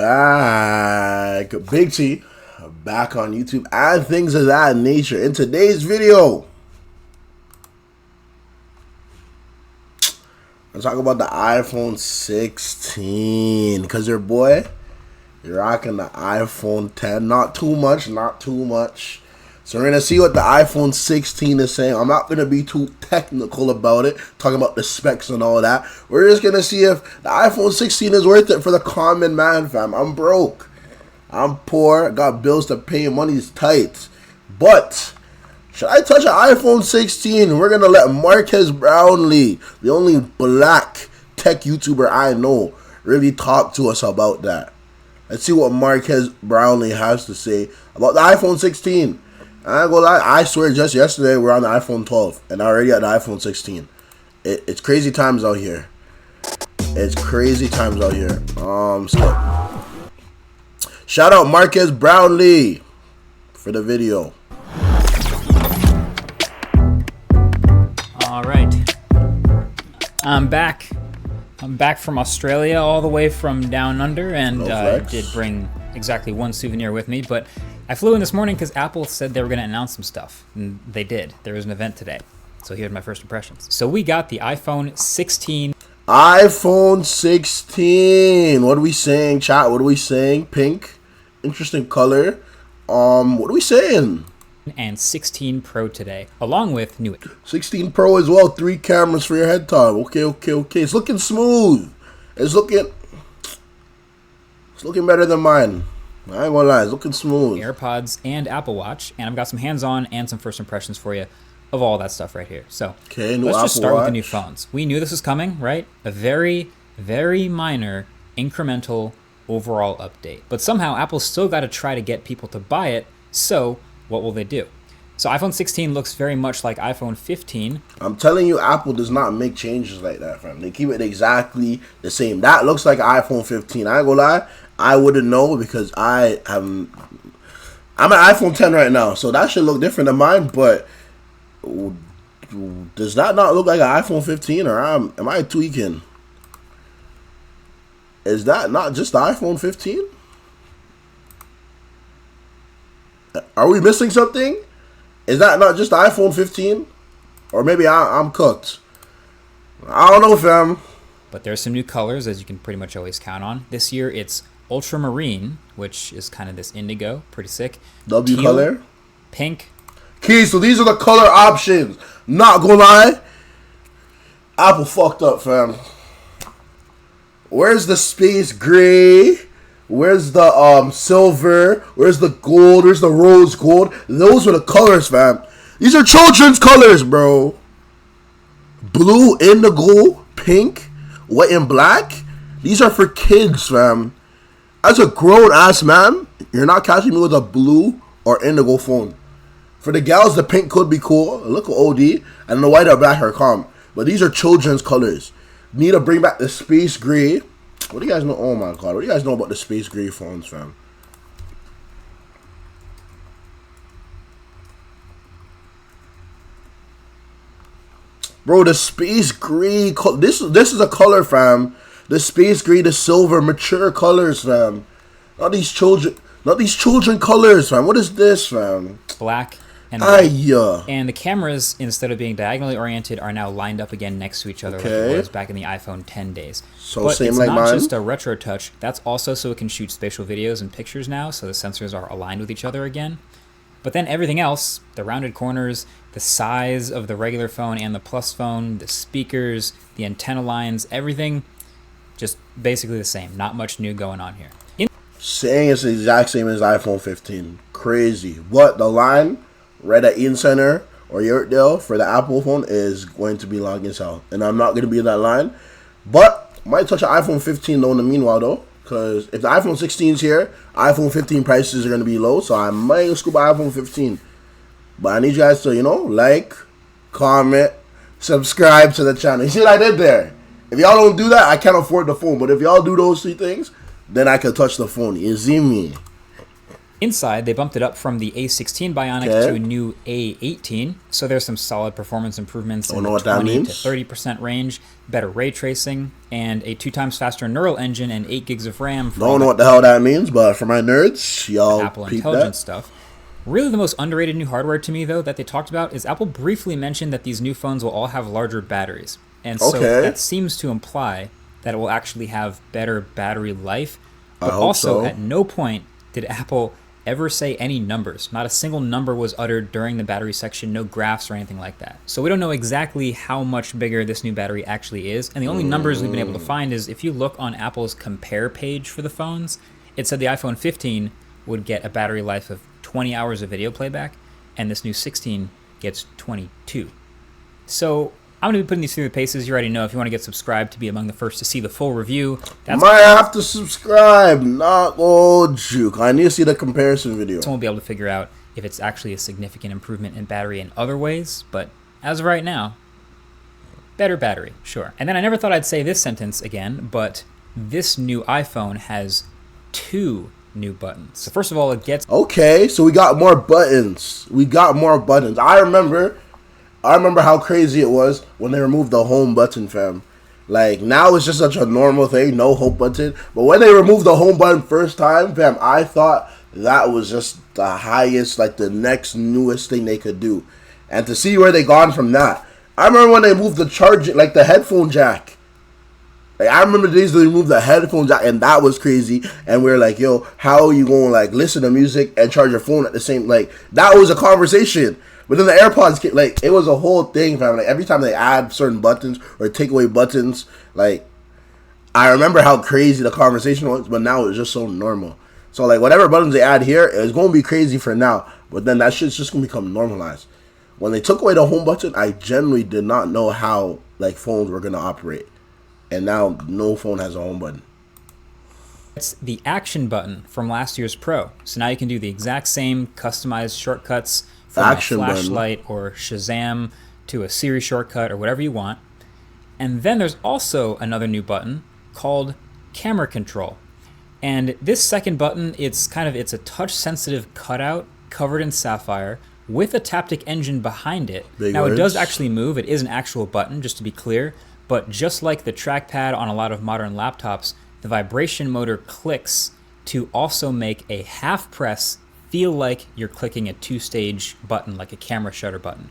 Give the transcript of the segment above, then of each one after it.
back. Big T back on YouTube and things of that nature. In today's video, I'm talking about the iPhone 16 because your boy, you're rocking the iPhone 10. Not too much, not too much. So we're going to see what the iPhone 16 is saying. I'm not going to be too technical about it, talking about the specs and all that. We're just going to see if the iPhone 16 is worth it for the common man, fam. I'm broke. I'm poor. Got bills to pay. Money's tight. But should I touch an iPhone 16? We're going to let Marques Brownlee, the only black tech YouTuber I know, really talk to us about that. Let's see what Marques Brownlee has to say about the iPhone 16. I ain't gonna lie, I swear just yesterday we're on the iPhone 12 and I already at the iPhone 16. It's crazy times out here. It's crazy times out here. Skip. Shout out Marques Brownlee for the video. All right, I'm back. I'm back from Australia, all the way from down under, and I did bring exactly one souvenir with me, but I flew in this morning because Apple said they were going to announce some stuff, and they did. There was an event today, so here's my first impressions. So we got the iPhone 16. iPhone 16. What are we saying, chat? What are we saying? Pink, interesting color. What are we saying? And 16 Pro today, along with new 16 Pro as well. 3 cameras for your head top. Okay. It's looking smooth. It's looking better than mine. I ain't gonna lie, it's looking smooth. AirPods and Apple Watch, and I've got some hands-on and some first impressions for you of all that stuff right here. So let's just start with the new phones. We knew this was coming, right? A very, very minor incremental overall update. But somehow Apple's still got to try to get people to buy it. So what will they do? So iPhone 16 looks very much like iPhone 15. I'm telling you, Apple does not make changes like that, fam. They keep it exactly the same. That looks like iPhone 15. I ain't gonna lie, I wouldn't know because I'm an iPhone 10 right now, so that should look different than mine. But does that not look like an iPhone 15, or am I tweaking? Is that not just the iPhone 15? Are we missing something? Is that not just the iPhone 15? Or maybe I'm cooked. I don't know, fam. But there's some new colors, as you can pretty much always count on. This year, it's ultramarine, which is kind of this indigo. Pretty sick. W teal, color. Pink. Okay, so these are the color options. Not gonna lie. Apple fucked up, fam. Where's the space gray? Where's the silver? Where's the gold? Where's the rose gold? Those are the colors, fam. These are children's colors, bro. Blue, indigo, pink, white, and black. These are for kids, fam. As a grown-ass man, you're not catching me with a blue or indigo phone. For the gals, the pink could be cool. Look at OD. And the white or black are calm. But these are children's colors. Need to bring back the space gray. What do you guys know? Oh my god, what do you guys know about the space gray phones, fam? Bro, the space gray, this is a color, fam. The space gray, the silver, mature colors, fam. Not these children colors, fam. What is this, fam? Black and white. Yeah. And the cameras, instead of being diagonally oriented, are now lined up again next to each other like it was back in the iPhone 10 days. So but same it's like not mine? just a retro touch. That's also so it can shoot spatial videos and pictures now, so the sensors are aligned with each other again. But then everything else, the rounded corners, the size of the regular phone and the Plus phone, the speakers, the antenna lines, everything, just basically the same. Not much new going on here. Saying it's the exact same as iPhone 15. Crazy. But the line right at In Center or Yorkdale for the Apple phone is going to be long as hell. And I'm not going to be in that line. But might touch an iPhone 15 though in the meanwhile though. Because if the iPhone 16 is here, iPhone 15 prices are going to be low. So I might scoop an iPhone 15. But I need you guys to, like, comment, subscribe to the channel. You see what I did there? If y'all don't do that, I can't afford the phone. But if y'all do those 3 things, then I can touch the phone. You see me? Inside, they bumped it up from the A16 Bionic to a new A18, so there's some solid performance improvements in the 20 to 30% range, better ray tracing, and a 2 times faster neural engine and 8 gigs of RAM. Don't know what the hell that means, but for my nerds, y'all Apple Intelligence stuff. Really the most underrated new hardware to me, though, that they talked about is Apple briefly mentioned that these new phones will all have larger batteries. And so that seems to imply that it will actually have better battery life. But also, at no point did Apple ever say any numbers. Not a single number was uttered during the battery section, no graphs or anything like that. So we don't know exactly how much bigger this new battery actually is. And the only numbers we've been able to find is if you look on Apple's compare page for the phones, it said the iPhone 15 would get a battery life of 20 hours of video playback, and this new 16 gets 22. So I'm going to be putting these through the paces. You already know if you want to get subscribed to be among the first to see the full review. Might have to subscribe, not old juke. I need to see the comparison video. So we'll be able to figure out if it's actually a significant improvement in battery in other ways. But as of right now, better battery, sure. And then I never thought I'd say this sentence again, but this new iPhone has 2 new buttons. So first of all, it gets... Okay, so we got more buttons. I remember how crazy it was when they removed the home button, fam. Like, now it's just such a normal thing, no home button. But when they removed the home button first time, fam, I thought that was just the highest, like, the next newest thing they could do. And to see where they gone from that. I remember when they moved the charging, like, the headphone jack. Like, I remember the days they removed the headphone jack, and that was crazy. And we were like, yo, how are you going to, like, listen to music and charge your phone at the same, like, that was a conversation. But then the AirPods, like, it was a whole thing, fam. Like, every time they add certain buttons or take away buttons, like, I remember how crazy the conversation was, but now it's just so normal. So, like, whatever buttons they add here, it's going to be crazy for now. But then that shit's just going to become normalized. When they took away the home button, I generally did not know how, like, phones were going to operate. And now no phone has a home button. It's the action button from last year's Pro. So now you can do the exact same customized shortcuts from a flashlight or Shazam to a Siri shortcut or whatever you want. And then there's also another new button called Camera Control. And this second button, it's a touch-sensitive cutout covered in sapphire with a Taptic engine behind it. Now, it does actually move. It is an actual button, just to be clear. But just like the trackpad on a lot of modern laptops, the vibration motor clicks to also make a half press feel like you're clicking a 2-stage button, like a camera shutter button.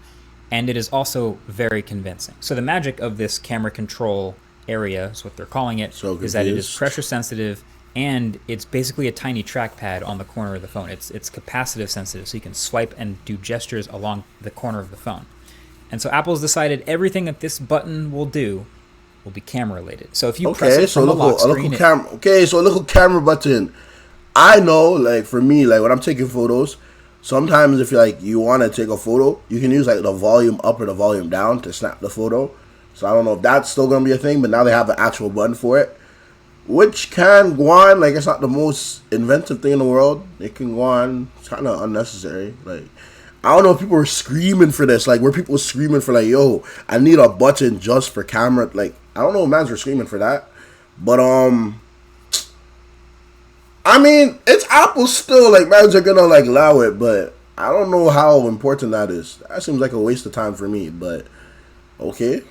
And it is also very convincing. So the magic of this camera control area, is what they're calling it, is that it is pressure sensitive, and it's basically a tiny trackpad on the corner of the phone. It's capacitive sensitive, so you can swipe and do gestures along the corner of the phone. And so Apple's decided everything that this button will do will be camera related. So if you press it from the lock screen... so a little camera button. I know, like, for me, like, when I'm taking photos, sometimes if you want to take a photo, you can use, like, the volume up or the volume down to snap the photo. So I don't know if that's still going to be a thing, but now they have the actual button for it. Which can go on, like, it's not the most inventive thing in the world. It can go on. It's kind of unnecessary. Like, I don't know if people were screaming for this. Like, were people screaming for, like, yo, I need a button just for camera? Like, I don't know if mans were screaming for that. But, I mean, it's Apple still. Like, mans are gonna, like, allow it. But I don't know how important that is. That seems like a waste of time for me. But, okay.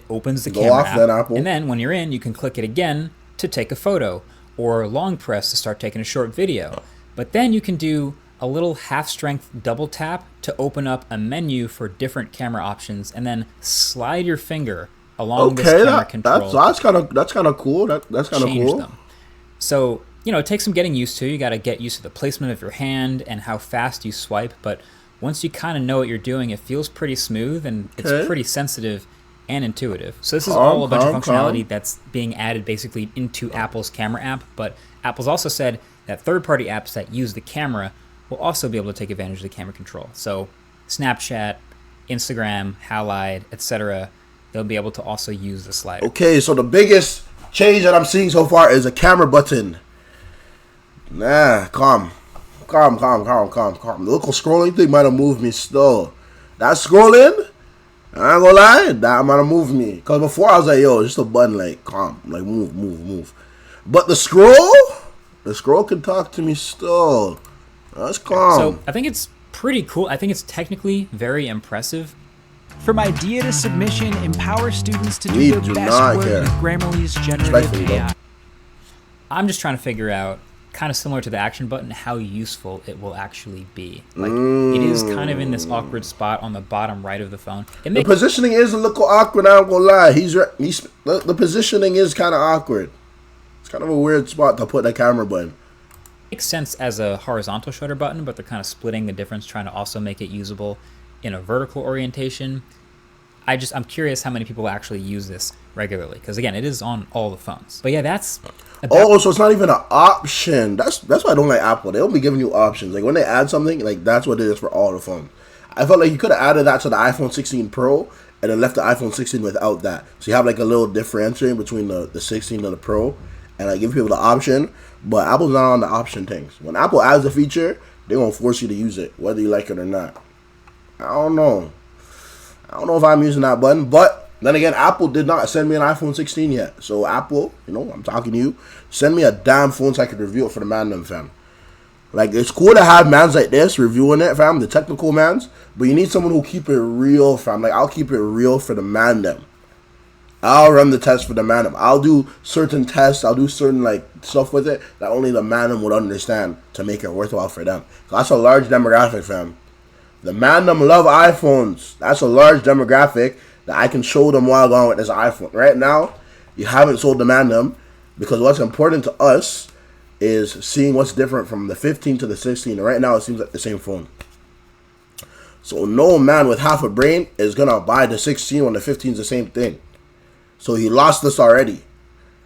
Opens the camera app, and then when you're in, you can click it again to take a photo, or long press to start taking a short video. But then you can do a little half-strength double tap to open up a menu for different camera options, and then slide your finger along this camera control. That's kind of cool. That's kind of cool. Them. So, you know, it takes some getting used to. You got to get used to the placement of your hand and how fast you swipe. But once you kind of know what you're doing, it feels pretty smooth, and it's pretty sensitive and intuitive. So this is all a bunch of functionality that's being added basically into Apple's camera app. But Apple's also said that third-party apps that use the camera will also be able to take advantage of the camera control. So Snapchat, Instagram, Halide, etc., they'll be able to also use the slider. Okay, so the biggest change that I'm seeing so far is a camera button. Nah, calm. The little scrolling thing might have moved me still. That scrolling, I ain't gonna lie, that might have moved me. Because before I was like, yo, just a button, like, calm, like, move. But the scroll, The scroll can talk to me still. That's calm. So I think it's pretty cool. I think it's technically very impressive. From idea to submission, empower students to do their best work with Grammarly's generative AI. I'm just trying to figure out, kind of similar to the action button, how useful it will actually be. Like, it is kind of in this awkward spot on the bottom right of the phone. The positioning is a little awkward, I'm gonna lie. The positioning is kind of awkward. It's kind of a weird spot to put the camera button. Makes sense as a horizontal shutter button, but they're kind of splitting the difference, trying to also make it usable in a vertical orientation. I'm curious how many people actually use this regularly, because again, it is on all the phones. But yeah, that's so it's not even an option. That's why I don't like Apple. They don't be giving you options. Like when they add something, like that's what it is for all the phones. I felt like you could have added that to the iPhone 16 Pro and then left the iPhone 16 without that. So you have like a little differentiation between the 16 and the Pro, and like give people the option. But Apple's not on the option things. When Apple adds a feature, they're gonna force you to use it, whether you like it or not. I don't know if I'm using that button, but then again, Apple did not send me an iPhone 16 yet. So Apple, I'm talking to you. Send me a damn phone so I could review it for the man, fam. Like, it's cool to have mans like this reviewing it, fam, the technical mans, but you need someone who keep it real, fam. Like, I'll keep it real for the man, them. I'll run the test for the man, them. I'll do certain tests. I'll do certain, like, stuff with it that only the man, them would understand to make it worthwhile for them. So that's a large demographic, fam. The man them love iPhones. That's a large demographic that I can show them while going with this iPhone. Right now, you haven't sold the man them because what's important to us is seeing what's different from the 15 to the 16. And right now, it seems like the same phone. So no man with half a brain is going to buy the 16 when the 15 is the same thing. So he lost us already.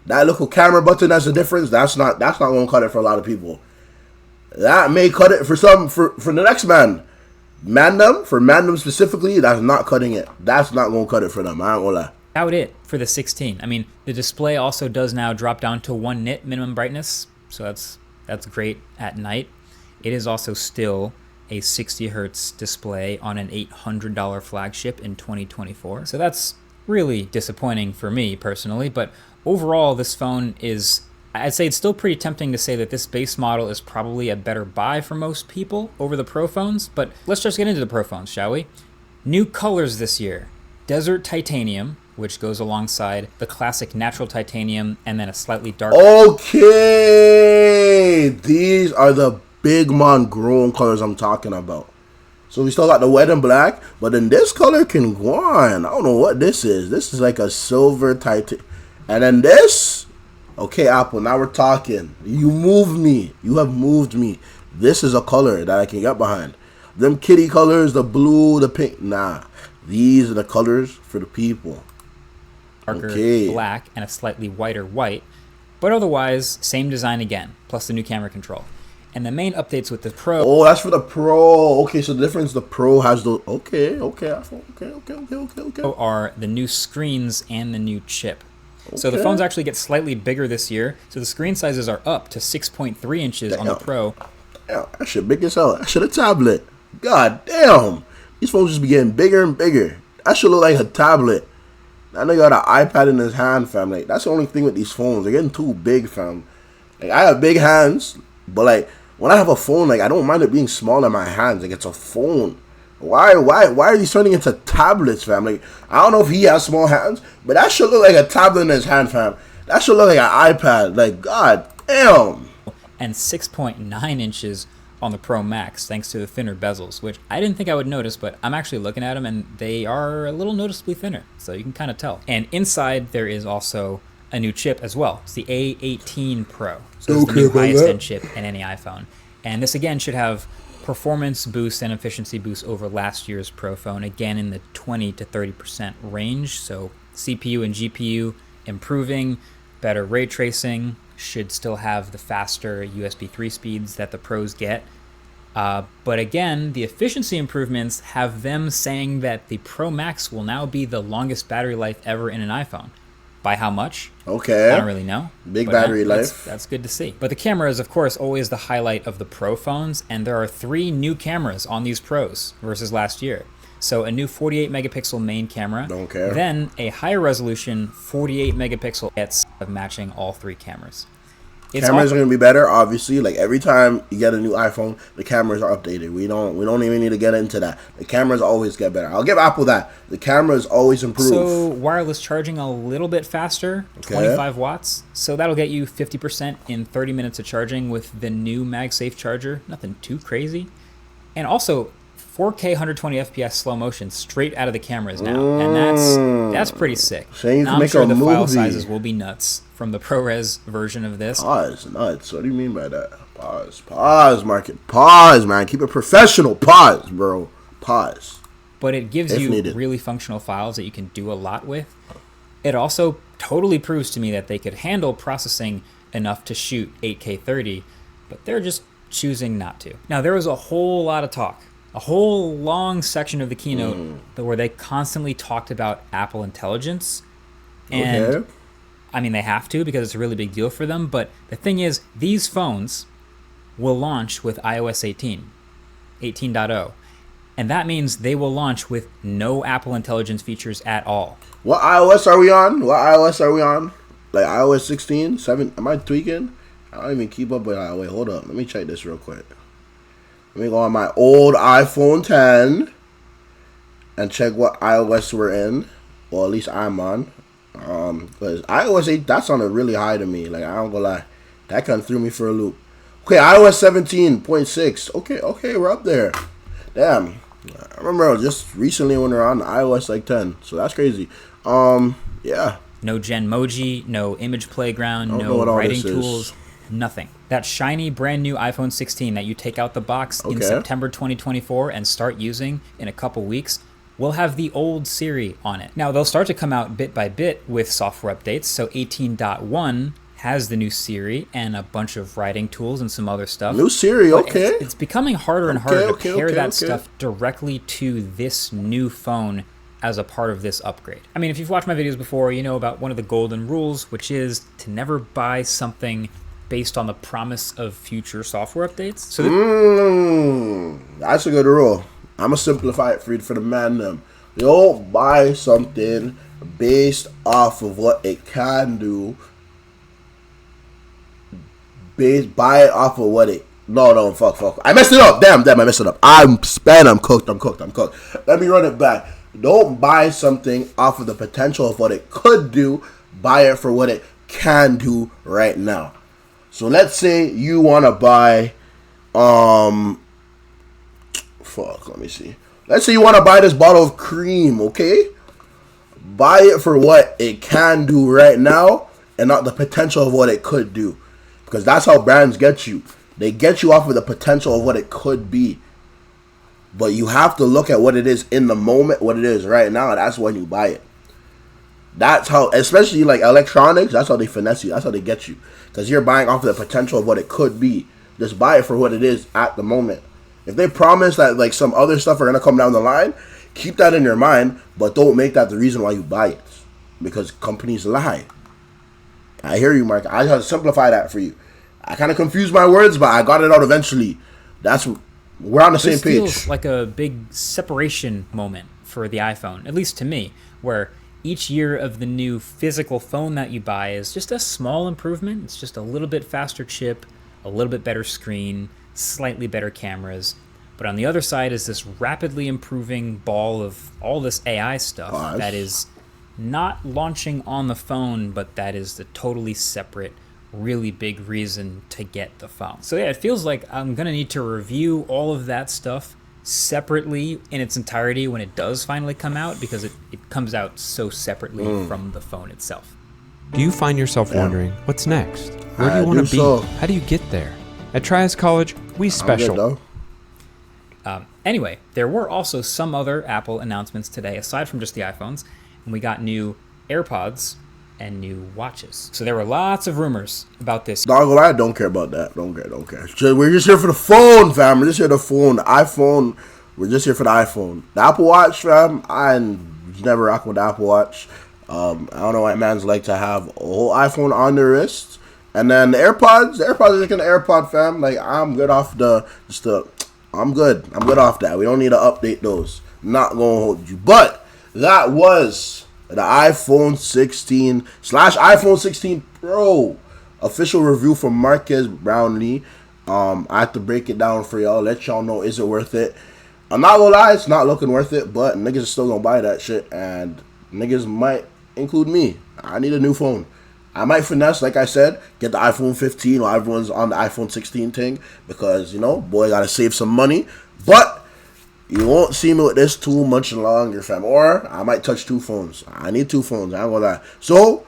That little camera button that's the difference. That's not going to cut it for a lot of people. That may cut it for the next man. For Mandem specifically, that's not cutting it. That's not going to cut it for them. I ain't gonna lie. About it for the 16. I mean, the display also does now drop down to 1 nit minimum brightness, so that's great at night. It is also still a 60 hertz display on an $800 flagship in 2024. So that's really disappointing for me personally, but overall this phone is, I'd say it's still pretty tempting to say that this base model is probably a better buy for most people over the Pro phones, but let's just get into the Pro phones, shall we? New colors this year. Desert Titanium, which goes alongside the classic natural titanium, and then a slightly darker. Okay! These are the big man grown colors I'm talking about. So we still got the white and black, but then this color can go on. I don't know what this is. This is like a silver titanium. And then this... Okay, Apple, now we're talking. You moved me. You have moved me. This is a color that I can get behind. Them kitty colors, the blue, the pink. Nah. These are the colors for the people. Darker black and a slightly whiter white. But otherwise, same design again, plus the new camera control. And the main updates with the Pro... Oh, that's for the Pro. Okay, so the difference, the Pro has the... Okay. ...are the new screens and the new chip. Okay. So the phones actually get slightly bigger this year. So the screen sizes are up to 6.3 inches on the Pro. Damn, that shit big as hell. That shit a tablet. God damn. These phones just be getting bigger and bigger. That should look like a tablet. That nigga got an iPad in his hand, fam. Like, that's the only thing with these phones. They're getting too big, fam. Like, I have big hands, but like, when I have a phone, like, I don't mind it being small in my hands. Like, it's a phone. Why are these turning into tablets, fam? Like, I don't know if he has small hands, but that should look like a tablet in his hand, fam. That should look like an iPad. Like, god damn. And 6.9 inches on the Pro Max, thanks to the thinner bezels, which I didn't think I would notice, but I'm actually looking at them, and they are a little noticeably thinner, so you can kind of tell. And inside, there is also a new chip as well. It's the A18 Pro. So it's the new highest-end chip in any iPhone. And this, again, should have performance boost and efficiency boost over last year's Pro phone, again in the 20 to 30% range. So CPU and GPU improving, better ray tracing, should still have the faster USB 3 speeds that the Pros get. But again, the efficiency improvements have them saying that the Pro Max will now be the longest battery life ever in an iPhone. By how much? Okay. I don't really know. Big battery life. That's good to see. But the camera is, of course, always the highlight of the Pro phones, and there are 3 new cameras on these Pros versus last year. So a new 48 megapixel main camera. Don't care. Then a higher resolution 48 megapixel gets of matching all 3 cameras. Cameras are gonna be better, obviously. Like every time you get a new iPhone, the cameras are updated. We don't even need to get into that. The cameras always get better. I'll give Apple that. The cameras always improve. So wireless charging a little bit faster, 25 watts. So that'll get you 50% in 30 minutes of charging with the new MagSafe charger. Nothing too crazy. And also 4K 120 FPS slow motion straight out of the cameras now, and that's pretty sick. Now, I'm sure the file sizes will be nuts from the ProRes version of this. Pause, nuts. What do you mean by that? Pause, market. Pause, man. Keep it professional. Pause, bro. Pause. But it gives you really functional files that you can do a lot with. It also totally proves to me that they could handle processing enough to shoot 8K 30, but they're just choosing not to. Now, there was a whole lot of talk. A whole long section of the keynote where they constantly talked about Apple Intelligence. And I mean, they have to because it's a really big deal for them. But the thing is, these phones will launch with iOS 18.0. And that means they will launch with no Apple Intelligence features at all. What iOS are we on? Like iOS 16? 7? Am I tweaking? I don't even keep up with iOS. Wait, hold up. Let me check this real quick. Let me go on my old iPhone 10 and check what iOS we're in. Well, at least I'm on. Because iOS 8, that sounded really high to me. Like, I don't gonna lie. That kind of threw me for a loop. Okay, iOS 17.6. Okay, we're up there. Damn. I remember just recently when we were on iOS like 10. So that's crazy. Yeah. No Genmoji, no image playground, no writing tools. Nothing. That shiny brand new iPhone 16 that you take out the box in September 2024 and start using in a couple weeks will have the old Siri on it. Now, they'll start to come out bit by bit with software updates. So 18.1 has the new Siri and a bunch of writing tools and some other stuff. New Siri, okay. It's becoming harder and harder to pair that stuff directly to this new phone as a part of this upgrade. I mean, if you've watched my videos before, you know about one of the golden rules, which is to never buy something based on the promise of future software updates. So that's a good rule. I'm going to simplify it for the man them. Don't buy something based off of what it can do. Buy it off of what it... No, fuck. I messed it up. Damn, I messed it up. I'm cooked. Let me run it back. Don't buy something off of the potential of what it could do. Buy it for what it can do right now. So let's say you want to buy, let me see. Let's say you want to buy this bottle of cream, okay? Buy it for what it can do right now and not the potential of what it could do. Because that's how brands get you. They get you off of the potential of what it could be. But you have to look at what it is in the moment, what it is right now, and that's when you buy it. That's how, especially like electronics, that's how they finesse you. That's how they get you. Because you're buying off of the potential of what it could be. Just buy it for what it is at the moment. If they promise that like some other stuff are going to come down the line, keep that in your mind, but don't make that the reason why you buy it. Because companies lie. I hear you, Mark. I had to simplify that for you. I kind of confused my words, but I got it out eventually. We're on the same page. This feels like a big separation moment for the iPhone, at least to me, where each year of the new physical phone that you buy is just a small improvement. It's just a little bit faster chip, a little bit better screen, slightly better cameras. But on the other side is this rapidly improving ball of all this AI stuff that is not launching on the phone, but that is the totally separate, really big reason to get the phone. So yeah, it feels like I'm going to need to review all of that stuff separately in its entirety when it does finally come out, because it comes out so separately from the phone itself. Do you find yourself wondering, what's next? Where do you want to be? How do you get there? At Tyus College, we special. Anyway, there were also some other Apple announcements today, aside from just the iPhones, and we got new AirPods and new watches. So there were lots of rumors about this. I don't care about that. Don't care. We're just here for the phone, fam. We're just here for the phone. The iPhone, we're just here for the iPhone. The Apple Watch, fam, I never rock with the Apple Watch. I don't know why man's like to have a whole iPhone on their wrist. And then the AirPods are just an AirPod, fam. Like, I'm good off I'm good off that. We don't need to update those. Not gonna hold you. But that was the iPhone 16 / iPhone 16 Pro official review from Marques Brownlee. I have to break it down for y'all, let y'all know, is it worth it? I'm not gonna lie, it's not looking worth it, but niggas are still gonna buy that shit, and niggas might include me. I need a new phone. I might finesse, like I said, get the iPhone 15 while everyone's on the iPhone 16 thing, because, you know, boy, gotta save some money. But you won't see me with this too much longer, fam. Or I might touch 2 phones. I need 2 phones, I ain't gonna lie. So,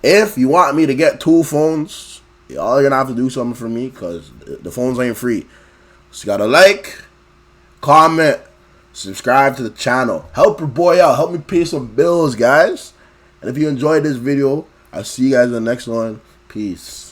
if you want me to get 2 phones, y'all are gonna have to do something for me, because the phones ain't free. So you gotta like, comment, subscribe to the channel. Help your boy out. Help me pay some bills, guys. And if you enjoyed this video, I'll see you guys in the next one. Peace.